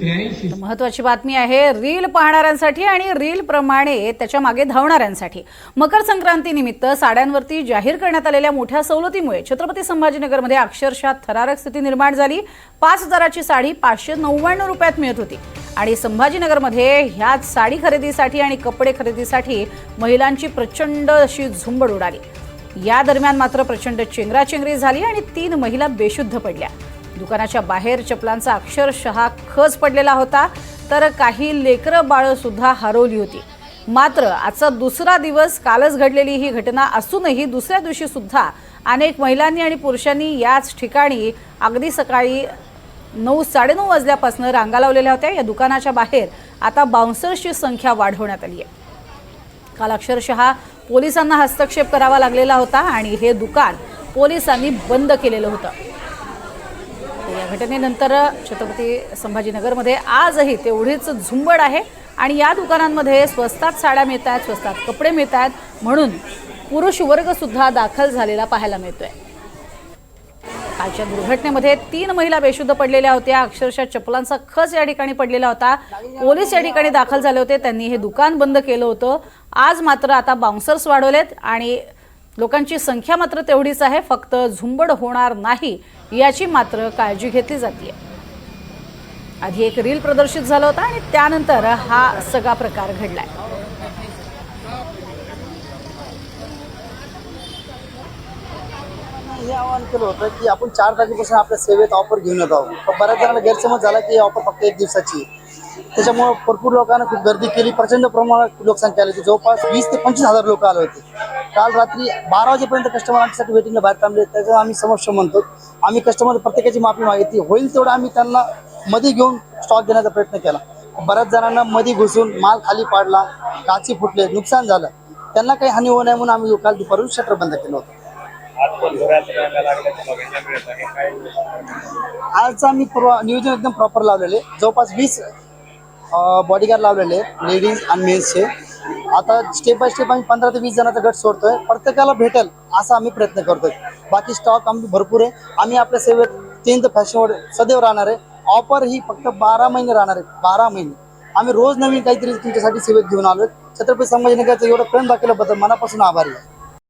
महत्त्वाची बातमी आहे रील पाहणाऱ्यांसाठी आणि रील प्रमाणे त्याच्या मागे धावणाऱ्यांसाठी। मकर संक्रांती निमित्त साड्यांवरती जाहीर करण्यात आलेल्या मोठ्या सवलतीमुळे छत्रपती संभाजीनगरमध्ये अक्षरशः थरारक स्थिती निर्माण झाली। 5000ची साडी 599 रुपयात मिळत होती आणि संभाजीनगरमध्ये ह्याच साडी खरेदीसाठी आणि कपडे खरेदीसाठी महिलांची प्रचंड अशी झुंबड उडाली। या दरम्यान मात्र प्रचंड चेंगराचेंगरी झाली आणि 3 महिला बेशुद्ध पडल्या। दुकानाच्या बाहेर चपलांचा अक्षरशः खच पडलेला होता, तर काही लेकरं बाळ सुद्धा हरवली होती। मात्र आजचा दुसरा दिवस, कालच घडलेली ही घटना असूनही दुसऱ्या दिवशी सुद्धा अनेक महिलांनी आणि पुरुषांनी याच ठिकाणी अगदी सकाळी 9-9:30 वाजल्यापासून रांगा लावलेल्या होत्या। या दुकानाच्या बाहेर आता बाउन्सर्सची संख्या वाढवण्यात आली आहे। काल अक्षरशः पोलिसांना हस्तक्षेप करावा लागलेला होता आणि हे दुकान पोलिसांनी बंद केलेलं होतं। या घटनेनंतर छत्रपती संभाजीनगरमध्ये आजही तेवढीच झुंबड आहे आणि या दुकानांमध्ये स्वस्तात साड्या मिळतात, स्वस्तात कपडे मिळतात, म्हणून पुरुष वर्ग सुद्धा दाखल झालेला पाहायला मिळतोय। कालच्या दुर्घटनेमध्ये 3 महिला बेशुद्ध पडलेल्या होत्या। अक्षरशः चपलांचा खच या ठिकाणी पडलेला होता। पोलीस या ठिकाणी दाखल झाले होते, त्यांनी हे दुकान बंद केलं होतं। आज मात्र आता बाउन्सर्स वाढवलेत आणि लोकांची संख्या मात्र तेवढीच आहे, फक्त झुंबड होणार नाही याची मात्र काळजी घेतली जाते। आधी एक रील प्रदर्शित झाला होता आणि त्यानंतर हा सगळा प्रकार घडलाय। हे आवाहन केलं होतं की आपण 4 तारखेपासून आपल्या सेवेत ऑफर घेऊन येत आहोत, पण बऱ्याच जणांना गैरसमज झाला की ऑफर फक्त 1 दिवसाची। त्याच्यामुळे भरपूर लोकांना खूप गर्दी केली, प्रचंड प्रमाणात लोकसंख्या आली होती। जवळपास 20 ते 25,000 लोक आले होते। काल रात्री 12 वाजेपर्यंत कस्टमर आमच्यासाठी वेटिंगला बाहेर थांबले। त्याचं आम्ही समक्ष म्हणतो, आम्ही कस्टमर प्रत्येकाची माफी मागितली, होईल तेवढं आम्ही त्यांना मध्ये घेऊन स्टॉक देण्याचा प्रयत्न केला। बऱ्याच जणांना मध्ये घुसून माल खाली पाडला, काची फुटले, नुकसान झालं। त्यांना काही हानी होऊ नये म्हणून आम्ही काल दुपारून शटर बंद केलं होतं। आज आम्ही नियोजन एकदम प्रॉपर लावलेले, जवळपास 20 बॉडीगार्ड लावलेले लेडीज आणि मेन्सचे। आता स्टेप बाय स्टेप आम्ही 15 ते 20 जणांचा गट सोडतोय, प्रत्येकाला भेटेल असा आम्ही प्रयत्न करतोय। बाकी स्टॉक आम्ही भरपूर आहे। आम्ही आपल्या सेवेत चेंज द फॅशनवर सदैव राहणार आहे। ऑफर ही फक्त 12 महिने राहणार आहे, 12 महिने। आम्ही रोज नवीन काहीतरी तुमच्यासाठी सेवेत घेऊन आलोय। छत्रपती संभाजीनगरचं एवढं प्रेम दाखवल्याबद्दल मनापासून आभारी आहे।